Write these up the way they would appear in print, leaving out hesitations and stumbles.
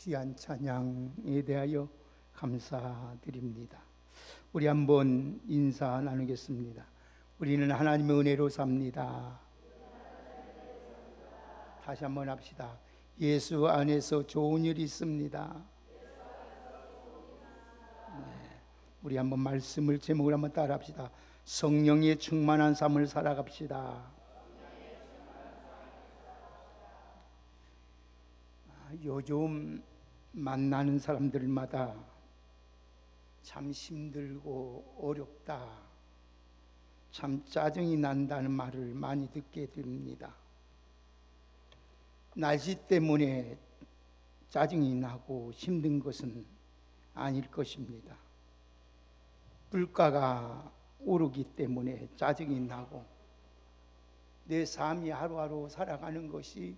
귀한 찬양에 대하여 감사드립니다. 우리 한번 인사 나누겠습니다. 우리는 하나님의 은혜로 삽니다. 다시 한번 합시다. 예수 안에서 좋은 일이 있습니다. 네. 우리 한번 말씀을 제목을 한번 따라 합시다. 성령의 충만한 삶을 살아갑시다. 요즘 만나는 사람들마다 참 힘들고 어렵다, 참 짜증이 난다는 말을 많이 듣게 됩니다. 날씨 때문에 짜증이 나고 힘든 것은 아닐 것입니다. 물가가 오르기 때문에 짜증이 나고 내 삶이 하루하루 살아가는 것이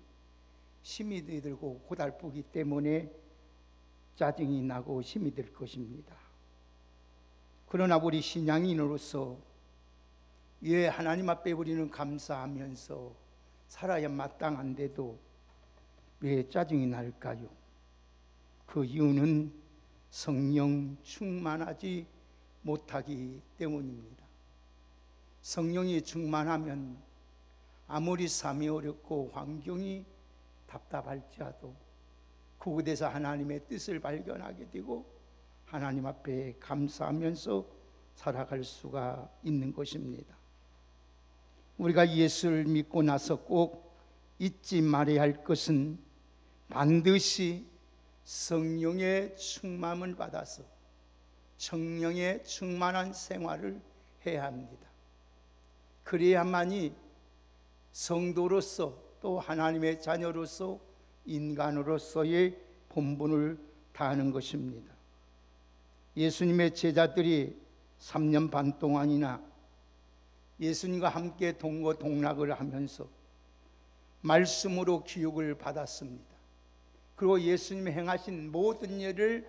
힘이 들고 고달프기 때문에 짜증이 나고 힘이 들 것입니다. 그러나 우리 신앙인으로서 왜 하나님 앞에 우리는 감사하면서 살아야 마땅한데도 왜 짜증이 날까요? 그 이유는 성령 충만하지 못하기 때문입니다. 성령이 충만하면 아무리 삶이 어렵고 환경이 답답할지라도 그곳에서 하나님의 뜻을 발견하게 되고 하나님 앞에 감사하면서 살아갈 수가 있는 것입니다. 우리가 예수를 믿고 나서 꼭 잊지 말아야 할 것은 반드시 성령의 충만을 받아서 성령의 충만한 생활을 해야 합니다. 그래야만이 성도로서 또 하나님의 자녀로서 인간으로서의 본분을 다하는 것입니다. 예수님의 제자들이 3년 반 동안이나 예수님과 함께 동거동락을 하면서 말씀으로 교육을 받았습니다. 그리고 예수님이 행하신 모든 일을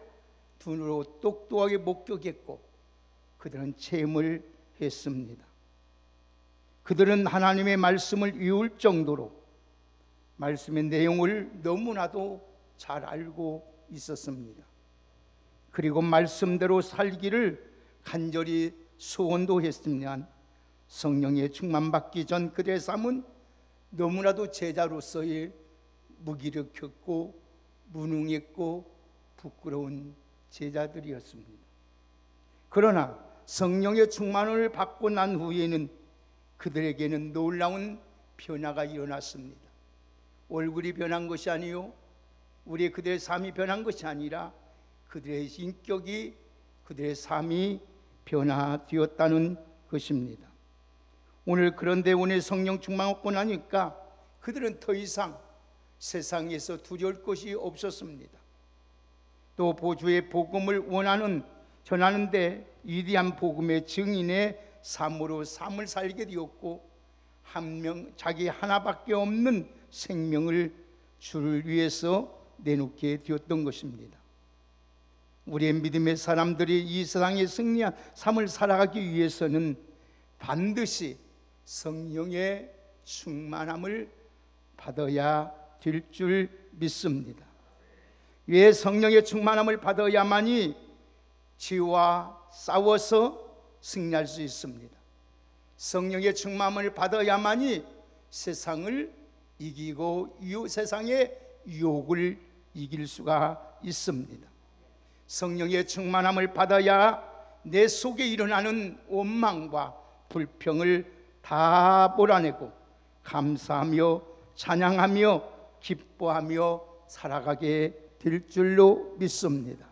눈으로 똑똑하게 목격했고 그들은 체험을 했습니다. 그들은 하나님의 말씀을 외울 정도로 말씀의 내용을 너무나도 잘 알고 있었습니다. 그리고 말씀대로 살기를 간절히 소원도 했으면 성령의 충만받기 전 그들의 삶은 너무나도 제자로서의 무기력했고 무능했고 부끄러운 제자들이었습니다. 그러나 성령의 충만을 받고 난 후에는 그들에게는 놀라운 변화가 일어났습니다. 얼굴이 변한 것이 아니요, 우리 그들의 삶이 변한 것이 아니라 그들의 인격이, 그들의 삶이 변화되었다는 것입니다. 그런데 오늘 성령 충만 얻고 나니까 그들은 더 이상 세상에서 두려울 것이 없었습니다. 또 보주의 복음을 전하는데 위대한 복음의 증인의 삶으로 삶을 살게 되었고 자기 하나밖에 없는 생명을 주를 위해서 내놓게 되었던 것입니다. 우리의 믿음의 사람들이 이 세상에 승리한 삶을 살아가기 위해서는 반드시 성령의 충만함을 받아야 될 줄 믿습니다. 왜 성령의 충만함을 받아야만이 죄와 싸워서 승리할 수 있습니다. 성령의 충만함을 받아야만이 세상을 이기고 세상의 유혹을 이길 수가 있습니다. 성령의 충만함을 받아야 내 속에 일어나는 원망과 불평을 다 몰아내고 감사하며 찬양하며 기뻐하며 살아가게 될 줄로 믿습니다.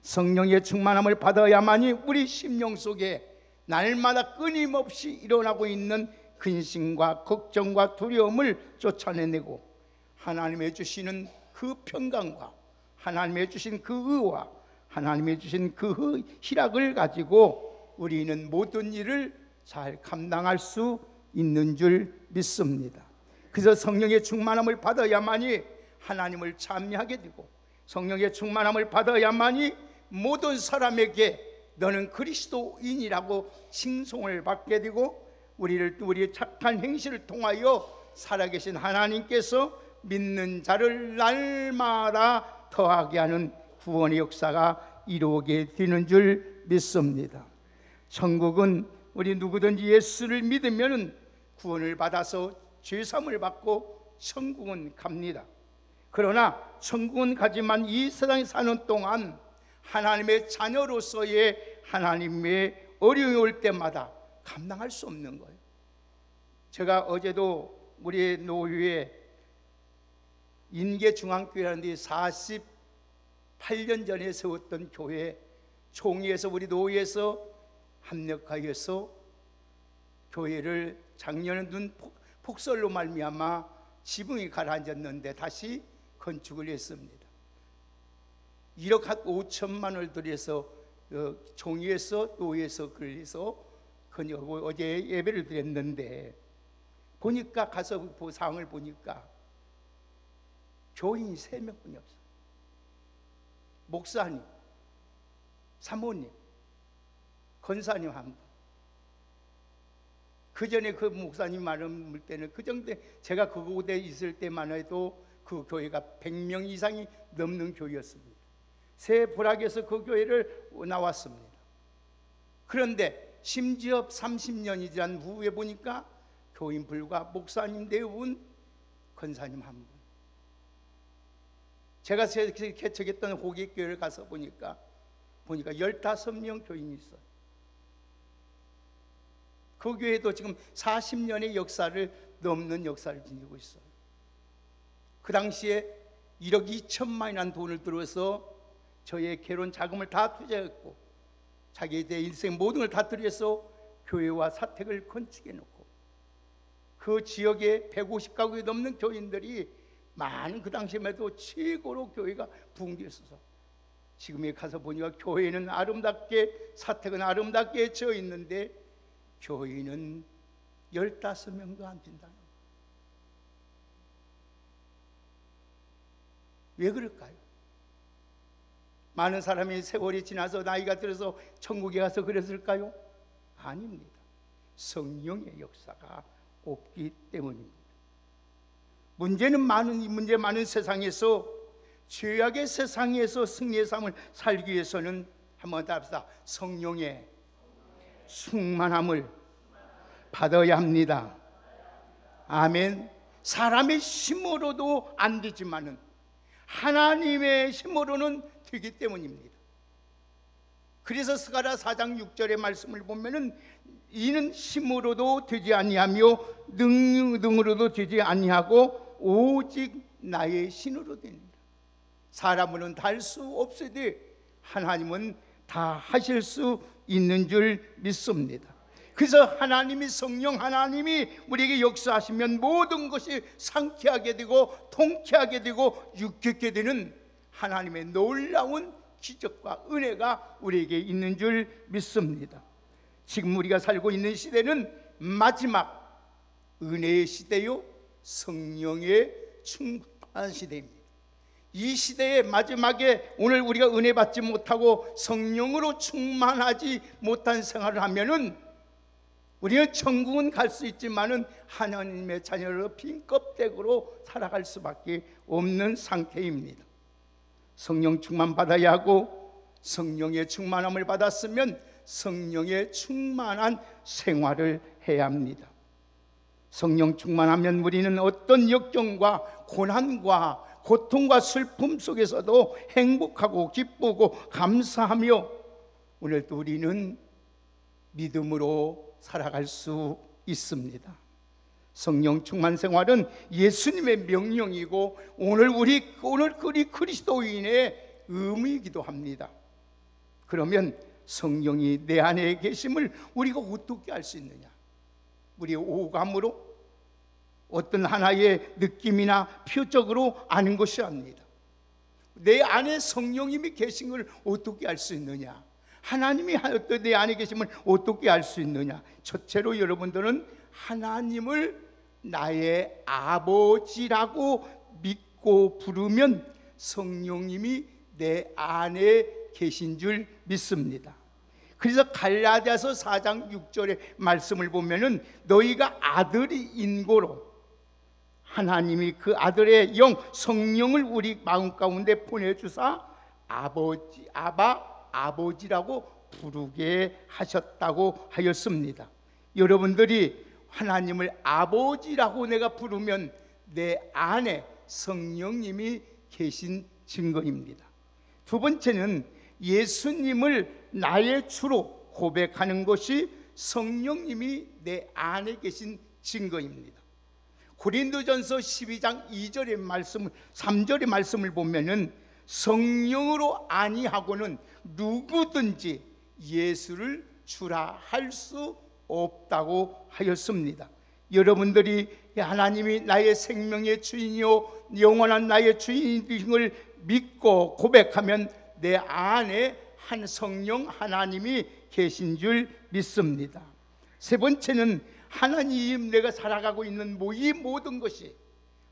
성령의 충만함을 받아야만이 우리 심령 속에 날마다 끊임없이 일어나고 있는 근심과 걱정과 두려움을 쫓아내고 하나님의 주시는 그 평강과 하나님의 주신 그 의와 하나님의 주신 그 희락을 가지고 우리는 모든 일을 잘 감당할 수 있는 줄 믿습니다. 그래서 성령의 충만함을 받아야만이 하나님을 찬미하게 되고 성령의 충만함을 받아야만이 모든 사람에게 너는 그리스도인이라고 칭송을 받게 되고 우리의 착한 행실을 통하여 살아계신 하나님께서 믿는 자를 날마다 더하게 하는 구원의 역사가 이루어지게 되는 줄 믿습니다. 천국은 우리 누구든지 예수를 믿으면 구원을 받아서 죄사함을 받고 천국은 갑니다. 그러나 천국은 가지만 이 세상에 사는 동안 하나님의 자녀로서의 하나님의 어려움이 올 때마다 감당할 수 없는 거예요. 제가 어제도 우리 노후에 인계중앙교회라는 데 48년 전에 세웠던 교회 총회에서 우리 노회에서 합력하여서 교회를 작년에 눈 폭설로 말미암아 지붕이 가라앉았는데 다시 건축을 했습니다. 1억 5천만 원을 들여서 총회에서 노회에서 그래서 건축하고 어제 예배를 드렸는데 보니까 가서 상황을 보니까 교인이 3명뿐이 없어요. 목사님, 사모님, 권사님 한 분. 그 전에 그 목사님 많은 때는 그 정도 제가 그곳에 있을 때만 해도 그 교회가 100명 이상이 넘는 교회였습니다. 새 불악에서 그 교회를 나왔습니다. 그런데 심지어 30년이 지난 후에 보니까 교인 불과 목사님 4분, 권사님 1분. 제가 개척했던 호객교회를 가서 보니까 15명 교인이 있어요. 그 교회도 지금 40년의 역사를 넘는 역사를 지니고 있어요. 그 당시에 1억 2천만이라는 돈을 들어서 저의 결혼 자금을 다 투자했고 자기의 인생 모든 걸 다 들여서 교회와 사택을 건축해 놓고 그 지역에 150가구에 넘는 교인들이 많은 그 당시에만 해도 최고로 교회가 붕괴했어서 지금에 가서 보니까 교회는 아름답게 사택은 아름답게 지어 있는데 교인은 15명도 안 된다는 거예요. 왜 그럴까요? 많은 사람이 세월이 지나서 나이가 들어서 천국에 가서 그랬을까요? 아닙니다. 성령의 역사가 없기 때문입니다. 문제 많은 세상에서 죄악의 세상에서 승리의 삶을 살기 위해서는 한번 더 합시다. 성령의 충만함을 받아야 합니다. 아멘. 사람의 힘으로도 안 되지만은 하나님의 힘으로는 되기 때문입니다. 그래서 스가랴 4장 6절의 말씀을 보면은 이는 힘으로도 되지 아니하며 능으로도 되지 아니하고 오직 나의 신으로 됩니다. 사람은 다 할 수 없으되 하나님은 다 하실 수 있는 줄 믿습니다. 그래서 하나님이 성령 하나님이 우리에게 역사하시면 모든 것이 상쾌하게 되고 통쾌하게 되고 유쾌하게 되는 하나님의 놀라운 기적과 은혜가 우리에게 있는 줄 믿습니다. 지금 우리가 살고 있는 시대는 마지막 은혜의 시대요 성령의 충만한 시대입니다. 이 시대의 마지막에 오늘 우리가 은혜 받지 못하고 성령으로 충만하지 못한 생활을 하면은 우리는 천국은 갈 수 있지만은 하나님의 자녀로 빈 껍데기로 살아갈 수밖에 없는 상태입니다. 성령 충만 받아야 하고 성령의 충만함을 받았으면 성령의 충만한 생활을 해야 합니다. 성령 충만하면 우리는 어떤 역경과 고난과 고통과 슬픔 속에서도 행복하고 기쁘고 감사하며 오늘도 우리는 믿음으로 살아갈 수 있습니다. 성령 충만 생활은 예수님의 명령이고 오늘 우리 그리스도인의 의무이기도 합니다. 그러면 성령이 내 안에 계심을 우리가 어떻게 알 수 있느냐? 우리의 오감으로 어떤 하나의 느낌이나 표적으로 아는 것이 아닙니다. 내 안에 성령님이 계신 걸 어떻게 알 수 있느냐? 하나님이 내 안에 계심을 어떻게 알 수 있느냐? 첫째로 여러분들은 하나님을 나의 아버지라고 믿고 부르면 성령님이 내 안에 계신 줄 믿습니다. 그래서 갈라디아서 4장 6절의 말씀을 보면은 너희가 아들이 인고로 하나님이 그 아들의 영 성령을 우리 마음 가운데 보내주사 아버지, 아바, 아버지라고 부르게 하셨다고 하였습니다. 여러분들이 하나님을 아버지라고 내가 부르면 내 안에 성령님이 계신 증거입니다. 두 번째는 예수님을 나의 주로 고백하는 것이 성령님이 내 안에 계신 증거입니다. 고린도전서 12장 2절의 말씀, 3절의 말씀을 보면은 성령으로 아니하고는 누구든지 예수를 주라 할 수 없다고 하였습니다. 여러분들이 하나님이 나의 생명의 주인이요 영원한 나의 주인임을 믿고 고백하면 내 안에 한 성령 하나님이 계신 줄 믿습니다. 세 번째는 하나님, 내가 살아가고 있는 이 모든 것이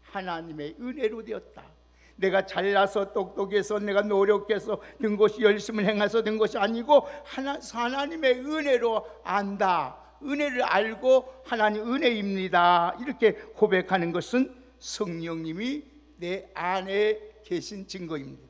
하나님의 은혜로 되었다. 내가 잘나서 똑똑해서 내가 노력해서 된 것이, 열심을 행해서 된 것이 아니고 하나님의 은혜로 안다. 은혜를 알고 하나님 은혜입니다. 이렇게 고백하는 것은 성령님이 내 안에 계신 증거입니다.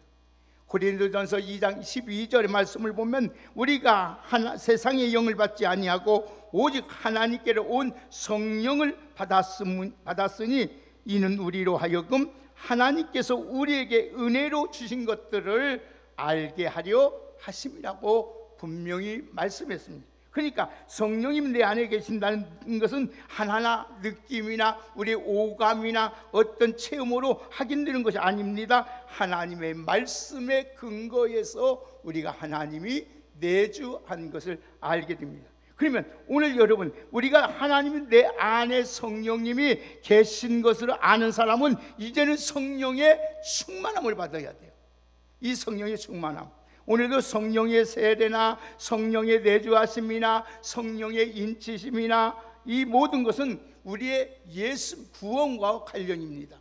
고린도전서 2장 12절의 말씀을 보면 우리가 세상의 영을 받지 아니하고 오직 하나님께로 온 성령을 받았으니 이는 우리로 하여금 하나님께서 우리에게 은혜로 주신 것들을 알게 하려 하심이라고 분명히 말씀했습니다. 그러니까 성령님 내 안에 계신다는 것은 하나하나 느낌이나 우리의 오감이나 어떤 체험으로 확인되는 것이 아닙니다. 하나님의 말씀의 근거에서 우리가 하나님이 내주한 것을 알게 됩니다. 그러면 오늘 여러분, 우리가 하나님이 내 안에 성령님이 계신 것을 아는 사람은 이제는 성령의 충만함을 받아야 돼요. 이 성령의 충만함, 오늘도 성령의 세례나 성령의 내주하심이나 성령의 인치심이나 이 모든 것은 우리의 예수 구원과 관련입니다.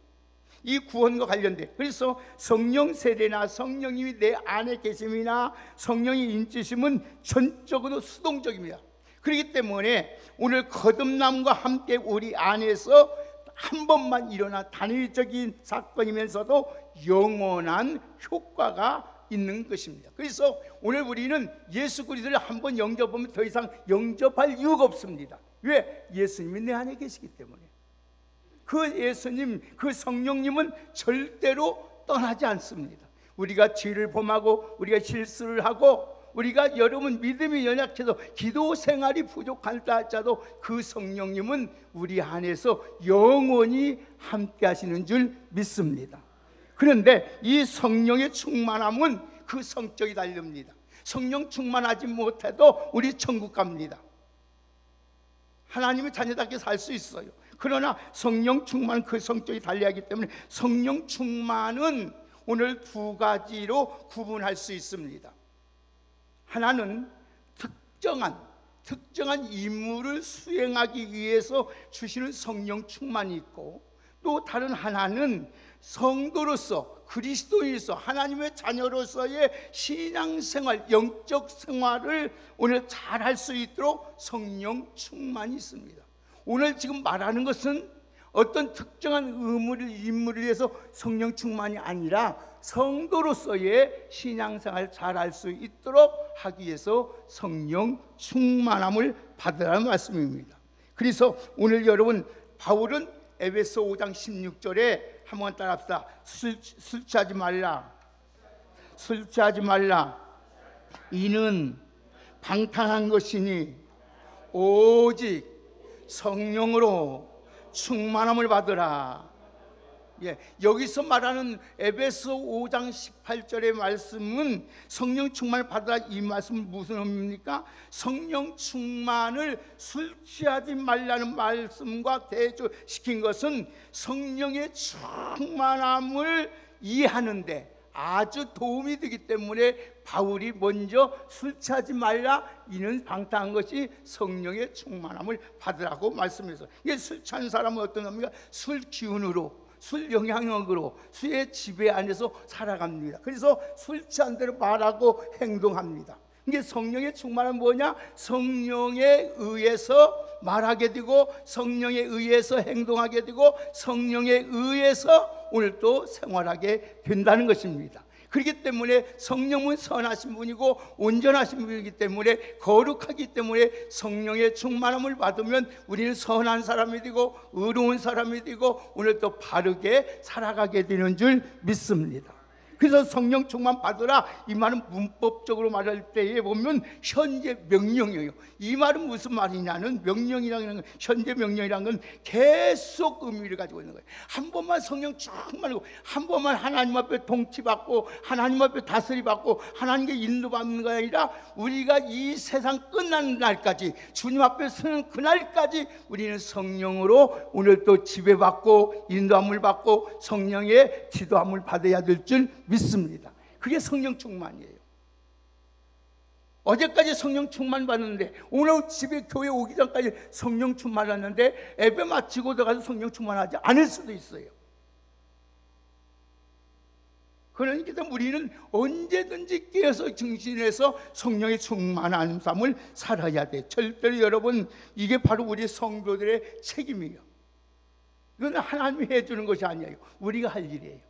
이 구원과 관련돼. 그래서 성령 세례나 성령님이 내 안에 계심이나 성령의 인치심은 전적으로 수동적입니다. 그렇기 때문에 오늘 거듭남과 함께 우리 안에서 한 번만 일어나 단일적인 사건이면서도 영원한 효과가 있는 것입니다. 그래서 오늘 우리는 예수 그리스도를 한번 영접하면 더 이상 영접할 이유가 없습니다. 왜? 예수님이 내 안에 계시기 때문에. 그 예수님, 그 성령님은 절대로 떠나지 않습니다. 우리가 죄를 범하고 우리가 실수를 하고 우리가 여러분 믿음이 연약해서 기도 생활이 부족할다 할지라도 그 성령님은 우리 안에서 영원히 함께 하시는 줄 믿습니다. 그런데 이 성령의 충만함은 그 성격이 다릅니다. 성령 충만하지 못해도 우리 천국 갑니다. 하나님의 자녀답게 살 수 있어요. 그러나 성령 충만, 그 성격이 달리하기 때문에 성령 충만은 오늘 두 가지로 구분할 수 있습니다. 하나는 특정한 임무를 수행하기 위해서 주시는 성령 충만이 있고, 또 다른 하나는 성도로서, 그리스도인으로서, 하나님의 자녀로서의 신앙생활, 영적 생활을 오늘 잘 할 수 있도록 성령 충만이 있습니다. 오늘 지금 말하는 것은 어떤 특정한 임무를 위해서 성령 충만이 아니라 성도로서의 신앙생활을 잘 할 수 있도록 하기 위해서 성령 충만함을 받으라는 말씀입니다. 그래서 오늘 여러분, 바울은 에베소 5장 16절에 한번 따라합시다. 술 취하지 말라. 술 취하지 말라. 이는 방탕한 것이니 오직 성령으로 충만함을 받으라. 여기서 말하는 에베소 5장 18절의 말씀은 성령 충만을 받으라, 이 말씀은 무슨 의미입니까? 성령 충만을 술 취하지 말라는 말씀과 대조시킨 것은 성령의 충만함을 이해하는데 아주 도움이 되기 때문에 바울이 먼저 술 취하지 말라, 이는 방탕한 것이 성령의 충만함을 받으라고 말씀해서, 이게 술 취한 사람은 어떤 겁니까? 술 기운으로, 술 영향력으로 술의 지배 안에서 살아갑니다. 그래서 술 취한 대로 말하고 행동합니다. 이게 성령의 충만은 뭐냐? 성령에 의해서 말하게 되고, 성령에 의해서 행동하게 되고, 성령에 의해서 오늘 또 생활하게 된다는 것입니다. 그렇기 때문에 성령은 선하신 분이고 온전하신 분이기 때문에, 거룩하기 때문에 성령의 충만함을 받으면 우리는 선한 사람이 되고 의로운 사람이 되고 오늘 또 바르게 살아가게 되는 줄 믿습니다. 그래서 성령 충만 받으라, 이 말은 문법적으로 말할 때에 보면 현재 명령이에요. 이 말은 무슨 말이냐는, 명령이라는 건, 현재 명령이라는 건 계속 의미를 가지고 있는 거예요. 한 번만 성령 충만하고, 한 번만 하나님 앞에 통치받고, 하나님 앞에 다스리받고, 하나님께 인도받는 것이 아니라 우리가 이 세상 끝나는 날까지, 주님 앞에 서는 그날까지 우리는 성령으로 오늘 또 지배받고 인도함을 받고 성령의 지도함을 받아야 될 줄 믿습니다. 그게 성령 충만이에요. 어제까지 성령 충만 받는데, 오늘 집에 교회 오기 전까지 성령 충만 받았는데, 예배 마치고 들어가서 성령 충만하지 않을 수도 있어요. 그러니까 우리는 언제든지 깨어서 정신에서 성령의 충만한 삶을 살아야 돼. 절대로 여러분, 이게 바로 우리 성도들의 책임이에요. 이건 하나님이 해주는 것이 아니에요. 우리가 할 일이에요.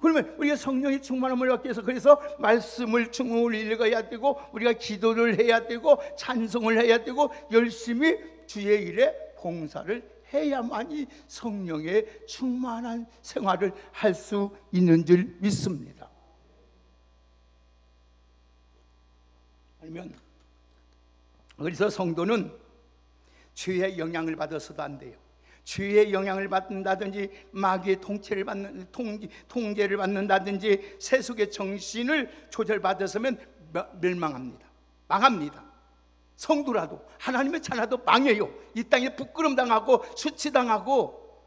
그러면 우리가 성령의 충만함을 받기 위해서, 그래서 말씀을 읽어야 되고, 우리가 기도를 해야 되고, 찬송을 해야 되고, 열심히 주의 일에 봉사를 해야만이 성령의 충만한 생활을 할 수 있는 줄 믿습니다. 아니면, 그래서 성도는 주의 영향을 받아서도 안 돼요. 주의 영향을 받는다든지, 마귀의 통제를 받는다든지, 세속의 정신을 조절받았으면 멸망합니다. 망합니다. 성도라도, 하나님의 자라도 망해요. 이 땅에 부끄럼 당하고 수치당하고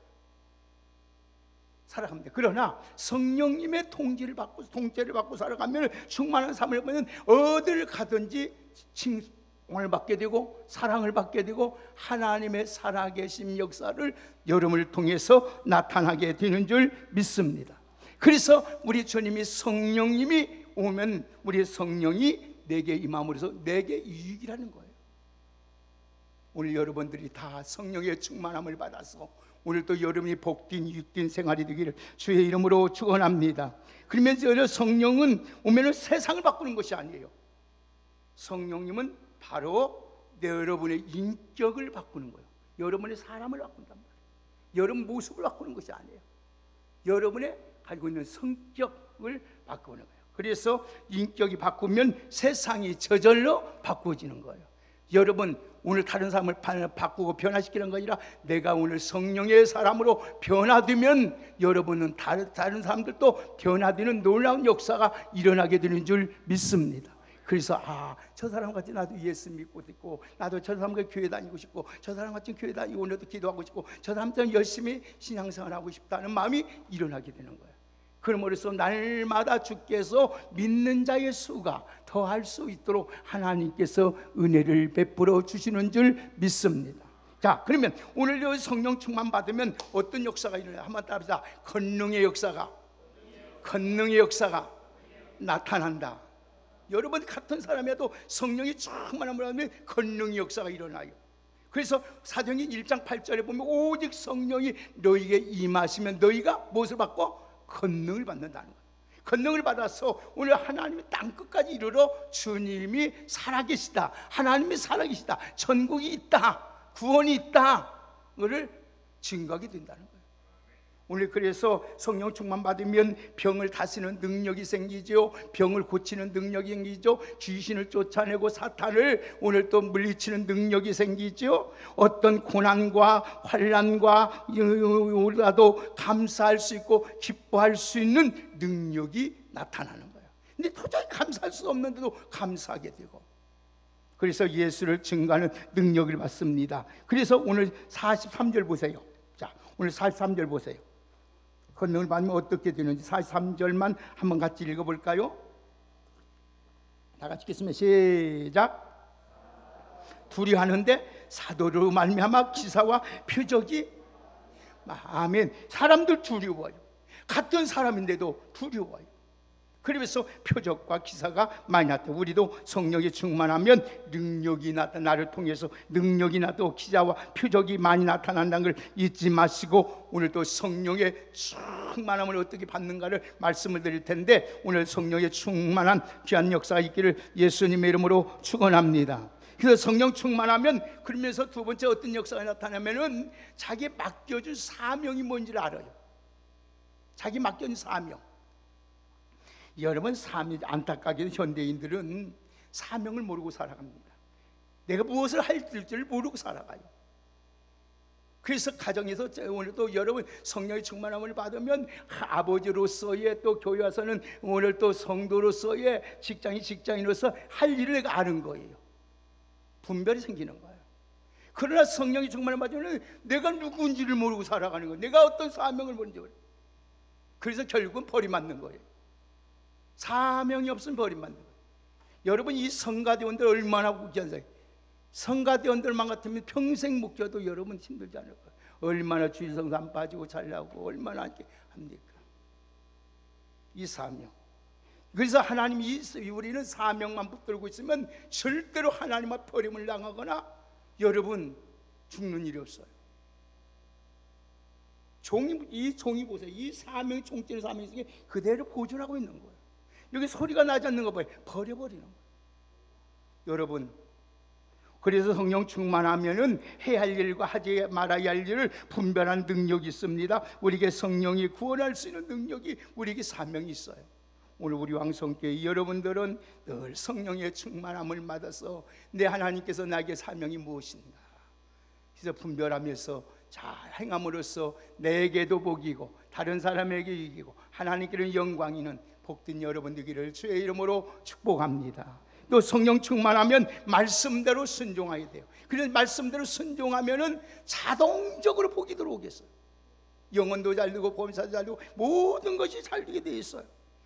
살아갑니다. 그러나 성령님의 통제를 받고 살아가면, 충만한 삶을 보면 어디를 가든지 칭송을 받게 되고 사랑을 받게 되고 하나님의 살아계신 역사를 여러분을 통해서 나타나게 되는 줄 믿습니다. 그래서 우리 주님이, 성령님이 오면 우리 성령이 내게 임함으로 해서 내게 이익이라는 거예요. 오늘 여러분들이 다 성령의 충만함을 받아서 오늘 또 여러분이 복된 유익된 생활이 되기를 주의 이름으로 축원합니다. 그러면서 성령은 오면은 세상을 바꾸는 것이 아니에요. 성령님은 바로 여러분의 인격을 바꾸는 거예요. 여러분의 사람을 바꾼단 말이에요. 여러분 모습을 바꾸는 것이 아니에요. 여러분의 가지고 있는 성격을 바꾸는 거예요. 그래서 인격이 바꾸면 세상이 저절로 바꾸어지는 거예요. 여러분, 오늘 다른 사람을 바꾸고 변화시키는 거 아니라 내가 오늘 성령의 사람으로 변화되면 여러분은 다른 사람들도 변화되는 놀라운 역사가 일어나게 되는 줄 믿습니다. 그래서 저 사람같이 나도 예수 믿고 있고, 나도 저 사람과 교회 다니고 싶고, 저 사람같이 교회 다니고 오늘도 기도하고 싶고, 저 사람처럼 열심히 신앙생활 하고 싶다는 마음이 일어나게 되는 거예요. 그러므로써 날마다 주께서 믿는 자의 수가 더할 수 있도록 하나님께서 은혜를 베풀어 주시는 줄 믿습니다. 자, 그러면 오늘 성령 충만 받으면 어떤 역사가 일어나요? 한번 따라합시다. 권능의 역사가 나타난다. 여러분 같은 사람이라도 성령이 충만함을 하면 권능의 역사가 일어나요. 그래서 사도행전 1장 8절에 보면 오직 성령이 너희에게 임하시면 너희가 무엇을 받고? 권능을 받는다는 거예요. 권능을 받아서 오늘 하나님이 땅끝까지 이르러 주님이 살아계시다, 하나님이 살아계시다, 천국이 있다, 구원이 있다, 그를 증거하게 된다는 거예요. 오늘 그래서 성령 충만 받으면 병을 다스리는 능력이 생기죠. 병을 고치는 능력이 생기죠. 귀신을 쫓아내고 사탄을 오늘 또 물리치는 능력이 생기죠. 어떤 고난과 환난과 오라도 감사할 수 있고 기뻐할 수 있는 능력이 나타나는 거예요. 근데 도저히 감사할 수 없는데도 감사하게 되고, 그래서 예수를 증거하는 능력을 받습니다. 그래서 오늘 43절 보세요. 자, 오늘 43절 보세요. 권능을 받으면 어떻게 되는지 43절만 한번 같이 읽어볼까요? 다 같이 읽겠습니다. 시작. 두려워하는데 사도로 말미암아 기사와 표적이, 아멘. 사람들 두려워요. 같은 사람인데도 두려워요. 그러면서 표적과 기사가 많이 나타나. 우리도 성령이 충만하면 능력이 나를 통해서 능력이 나도 기사와 표적이 많이 나타난다는 걸 잊지 마시고, 오늘 또 성령의 충만함을 어떻게 받는가를 말씀을 드릴 텐데, 오늘 성령의 충만한 귀한 역사가 있기를 예수님의 이름으로 축원합니다. 그래서 성령 충만하면, 그러면서 두 번째 어떤 역사가 나타나면은 자기 맡겨준 사명이 뭔지를 알아요. 자기 맡겨준 사명. 여러분, 안타깝게도 현대인들은 사명을 모르고 살아갑니다. 내가 무엇을 할 줄을 모르고 살아가요. 그래서 가정에서 오늘 또 여러분 성령의 충만함을 받으면 아버지로서의, 또 교회 와서는 오늘 또 성도로서의, 직장인으로서 할 일을 내가 아는 거예요. 분별이 생기는 거예요. 그러나 성령이 충만함을 받으면 내가 누구인지를 모르고 살아가는 거예요. 내가 어떤 사명을 뭔지 모르고. 그래서 결국은 버림받는 거예요. 사명이 없으면 버림받는 거예요. 여러분, 이 성가대원들 얼마나 무기한사요. 성가대원들만 같으면 평생 묶여도 여러분 힘들지 않을 거예요. 얼마나 주일성도 안 빠지고 잘나고 얼마나 이렇게 합니까? 이 사명. 그래서 하나님이, 우리는 사명만 붙들고 있으면 절대로 하나님 앞 버림을 당하거나 여러분 죽는 일이 없어요. 이 종이 보세요. 이 사명이, 종적인 사명이 있으니 그대로 보존하고 있는 거예요. 여기 소리가 나지 않는 거 봐요. 버려버리는 거예요. 여러분, 그래서 성령 충만하면은 해야 할 일과 하지 말아야 할 일을 분별하는 능력이 있습니다. 우리에게 성령이 구원할 수 있는 능력이, 우리에게 사명이 있어요. 오늘 우리 왕성교회 여러분들은 늘 성령의 충만함을 받아서 내 하나님께서 나에게 사명이 무엇인가, 그래서 분별하면서 잘 행함으로써 내게도 복이고 다른 사람에게 이기고 하나님께는 영광이는 복된 여러분 되기를 주의 이름으로 축복합니다. 또 성령 충만하면 말씀대로 순종하게 돼요. 그래서 말씀대로 순종하면은 자동적으로 복이 들어오겠어요. 영혼도 잘 되고 범사도 잘 되고 모든 것이 잘 되게 돼 있어요.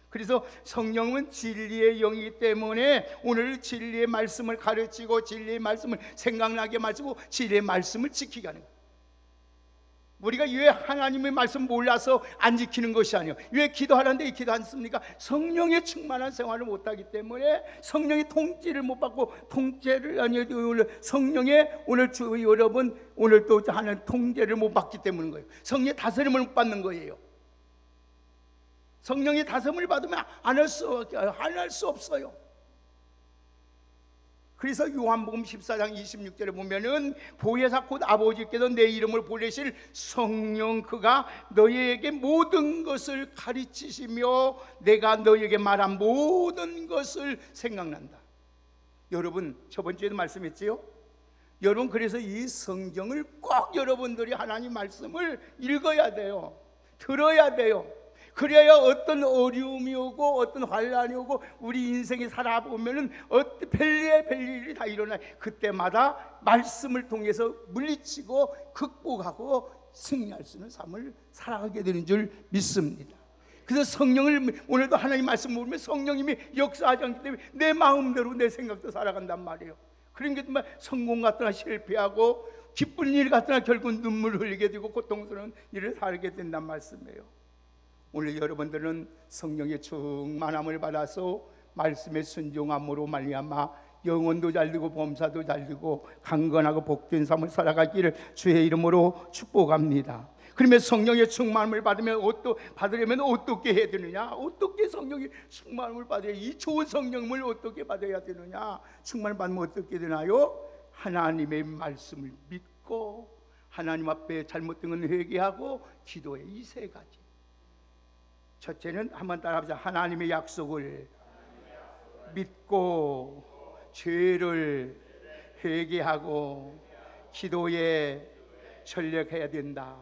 그래서 성령은 진리의 영이기 때문에 오늘 진리의 말씀을 가르치고 진리의 말씀을 생각나게 말씀하고 진리의 말씀을 지키게 하는 거예요. 우리가 왜 하나님의 말씀 몰라서 안 지키는 것이 아니에요. 왜 기도하는데 기도 안 씁니까? 성령의 충만한 생활을 못하기 때문에, 성령의 통제를 못 받고, 통제를 성령의 오늘 여러분 오늘 또 하는 통제를 못 받기 때문인 거예요. 성령의 다스림을 못 받는 거예요. 성령의 다스림을 받으면 안 할 수 없어요. 그래서 요한복음 14장 26절에 보면은 보혜사 곧 아버지께서 내 이름을 보내실 성령, 그가 너희에게 모든 것을 가르치시며 내가 너희에게 말한 모든 것을 생각난다. 여러분, 저번 주에도 말씀했지요. 여러분, 그래서 이 성경을 꼭 여러분들이 하나님 말씀을 읽어야 돼요. 들어야 돼요. 그래야 어떤 어려움이 오고 어떤 환란이 오고 우리 인생에 살아보면은 별일이 다 일어나요. 그때마다 말씀을 통해서 물리치고 극복하고 승리할 수 있는 삶을 살아가게 되는 줄 믿습니다. 그래서 성령을, 오늘도 하나님 말씀 모르면 성령님이 역사하지 않기 때문에 내 마음대로 내 생각도 살아간단 말이에요. 그런 게 정말 성공 같으나 실패하고 기쁜 일 같으나 결국 눈물을 흘리게 되고 고통스러운 일을 살게 된단 말씀이에요. 오늘 여러분들은 성령의 충만함을 받아서 말씀에 순종함으로 말미암아 영혼도 잘 되고 범사도 잘 되고 강건하고 복된 삶을 살아가기를 주의 이름으로 축복합니다. 그러면 성령의 충만함을 받으려면 어떻게 해야 되느냐? 어떻게 성령의 충만함을 받아야, 이 좋은 성령을 어떻게 받아야 되느냐? 충만을 받으면 어떻게 되나요? 하나님의 말씀을 믿고 하나님 앞에 잘못된 건 회개하고 기도해. 이 세 가지. 첫째는 한번 따라해보자. 하나님의 약속을 믿고 죄를 회개하고 기도에 전력해야 된다.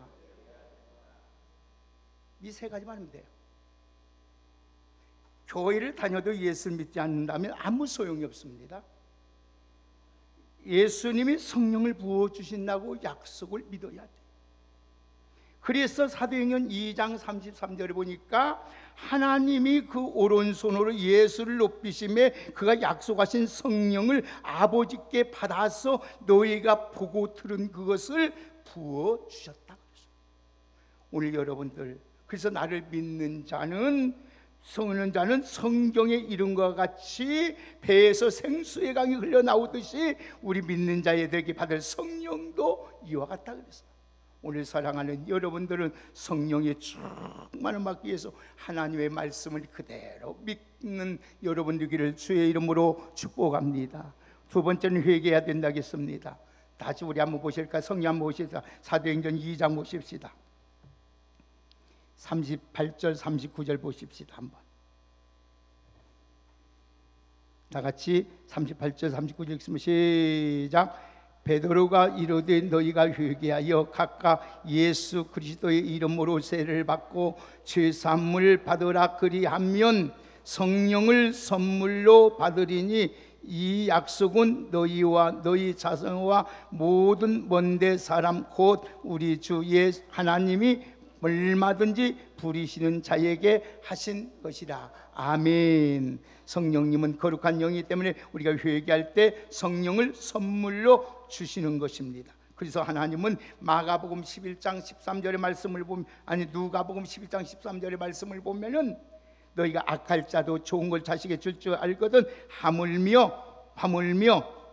이 세 가지만 하면 돼요. 교회를 다녀도 예수를 믿지 않는다면 아무 소용이 없습니다. 예수님이 성령을 부어주신다고 약속을 믿어야 돼요. 그래서 사도행전 2장 33절에 보니까 하나님이 그 오른손으로 예수를 높이심에 그가 약속하신 성령을 아버지께 받아서 너희가 보고 들은 그것을 부어주셨다. 오늘 여러분들, 그래서 나를 믿는 자는 성는 자는 성경의 이름과 같이 배에서 생수의 강이 흘러나오듯이 우리 믿는 자들에게 받을 성령도 이와 같다 그랬어요. 오늘 사랑하는 여러분들은 성령의 충만을 받기 위해서 하나님의 말씀을 그대로 믿는 여러분 되기를 주의 이름으로 축복합니다. 두 번째는 회개해야 된다겠습니다. 다시 우리 한번 보실까? 성경 한번 보십시다. 사도행전 2장 보십시다. 38절 39절 보십시다. 한번 다 같이 38절 39절 읽으면 시작. 베드로가 이르되 너희가 회개하여 각각 예수 그리스도의 이름으로 세례를 받고 죄 사함을 받으라. 그리하면 성령을 선물로 받으리니 이 약속은 너희와 너희 자손과 모든 먼데 사람 곧 우리 주 하나님이 얼마든지 부리시는 자에게 하신 것이라. 아멘. 성령님은 거룩한 영이기 때문에 우리가 회개할 때 성령을 선물로 주시는 것입니다. 그래서 하나님은 마가복음 11장 13절의 말씀을 보면, 아니 누가복음 11장 13절의 말씀을 보면은 너희가 악할 자도 좋은 걸 자식에 줄 줄 알거든 하물며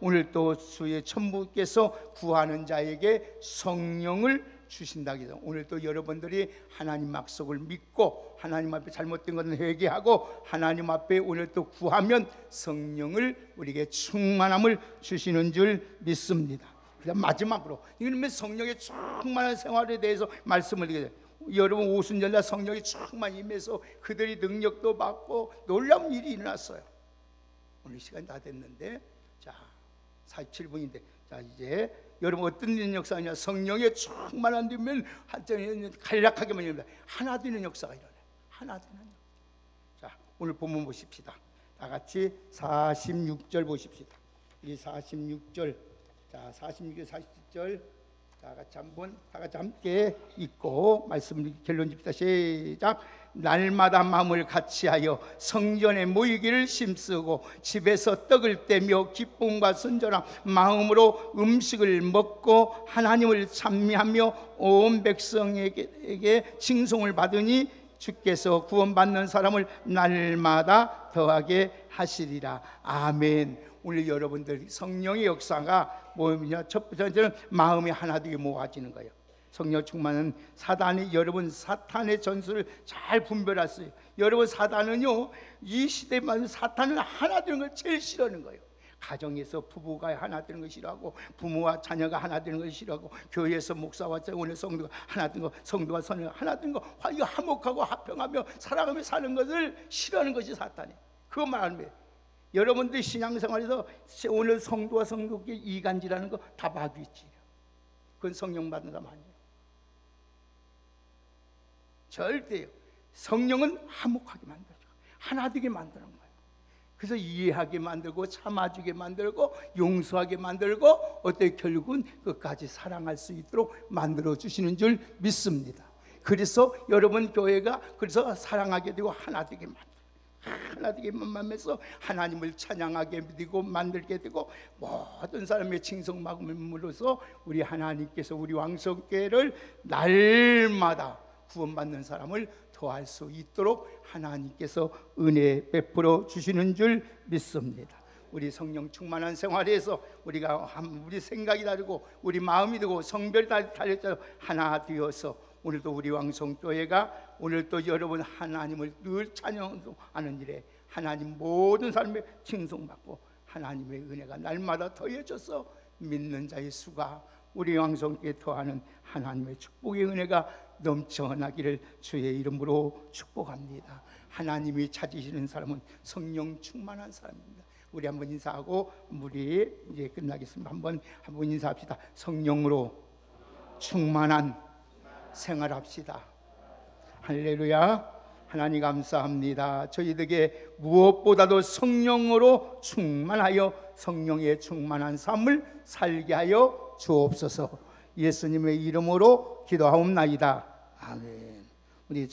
오늘 또 주의 천부께서 구하는 자에게 성령을 주신다. 오늘 또 여러분들이 하나님 약속을 믿고 하나님 앞에 잘못된 것은 회개하고 하나님 앞에 오늘 또 구하면 성령을 우리에게 충만함을 주시는 줄 믿습니다. 그다음 마지막으로 이놈의 성령의 충만한 생활에 대해서 말씀을 드리게 돼요. 여러분 오순절날 성령이 충만 임해서 그들이 능력도 받고 놀라운 일이 일어났어요. 오늘 시간 다 됐는데 자 47분인데 자 이제 여러분 어떤 일인 역사냐? 성령의 충만한 되면 간략하게만 일어납니다. 하나 되는 역사가 일어나요. 하나 되는 역사. 자 오늘 본문 보십시다. 다 같이 46절 보십시다. 이 46절 자 46절 47절 다 같이 함께 읽고 말씀 결론 집시다. 시작. 날마다 마음을 같이하여 성전에 모이기를 힘쓰고 집에서 떡을 떼며 기쁨과 순전한 마음으로 음식을 먹고 하나님을 찬미하며 온 백성에게 칭송을 받으니 주께서 구원받는 사람을 날마다 더하게 하시리라. 아멘. 오늘 여러분들 성령의 역사가 뭐냐? 첫 번째는 마음이 하나 되게 모아지는 거예요. 성령 충만은 사단이 여러분 사탄의 전술을 잘 분별했어요. 여러분 사단은요 이 시대만 사탄은 하나 되는 걸 제일 싫어하는 거예요. 가정에서 부부가 하나 되는 걸 싫어하고 부모와 자녀가 하나 되는 걸 싫어하고 교회에서 목사와 오늘 성도가 하나 되는 거 성도와 선녀가 하나 되는 거 이거 화목하고 화평하며 사랑하며 사는 것을 싫어하는 것이 사탄이. 그것만 하는 거예요. 여러분들 신앙생활에서 오늘 성도와 성도끼리 이간질하는 거 다 마귀지. 그건 성령 받는 사람 아니에요. 절대요. 성령은 화목하게 만들죠. 하나 되게 만드는 거예요. 그래서 이해하게 만들고 참아주게 만들고 용서하게 만들고 어떻게 결국은 끝까지 사랑할 수 있도록 만들어 주시는 줄 믿습니다. 그래서 여러분 교회가 그래서 사랑하게 되고 하나 되게 만들어요. 하나 되게 만들면서 하나님을 찬양하게 되고 만들게 되고 모든 사람의 칭송막음으로써 우리 하나님께서 우리 왕성교회를 날마다 구원받는 사람을 더할 수 있도록 하나님께서 은혜 베풀어 주시는 줄 믿습니다. 우리 성령 충만한 생활에서 우리가 우리 생각이 다르고 우리 마음이 다르고 성별이 달렸잖아요. 하나 되어서 오늘도 우리 왕성교회가 오늘도 여러분 하나님을 늘 찬양하는 일에 하나님 모든 삶에 칭송받고 하나님의 은혜가 날마다 더해져서 믿는 자의 수가 우리 왕성교회에 더하는 하나님의 축복의 은혜가 넘쳐나기를 주의 이름으로 축복합니다. 하나님이 찾으시는 사람은 성령 충만한 사람입니다. 우리 한번 인사하고 우리 이제 끝나겠습니다. 한번 인사합시다. 성령으로 충만한 생활합시다. 할렐루야. 하나님 감사합니다. 저희들에게 무엇보다도 성령으로 충만하여 성령의 충만한 삶을 살게 하여 주옵소서. 예수님의 이름으로 기도하옵나이다. 아멘. 우리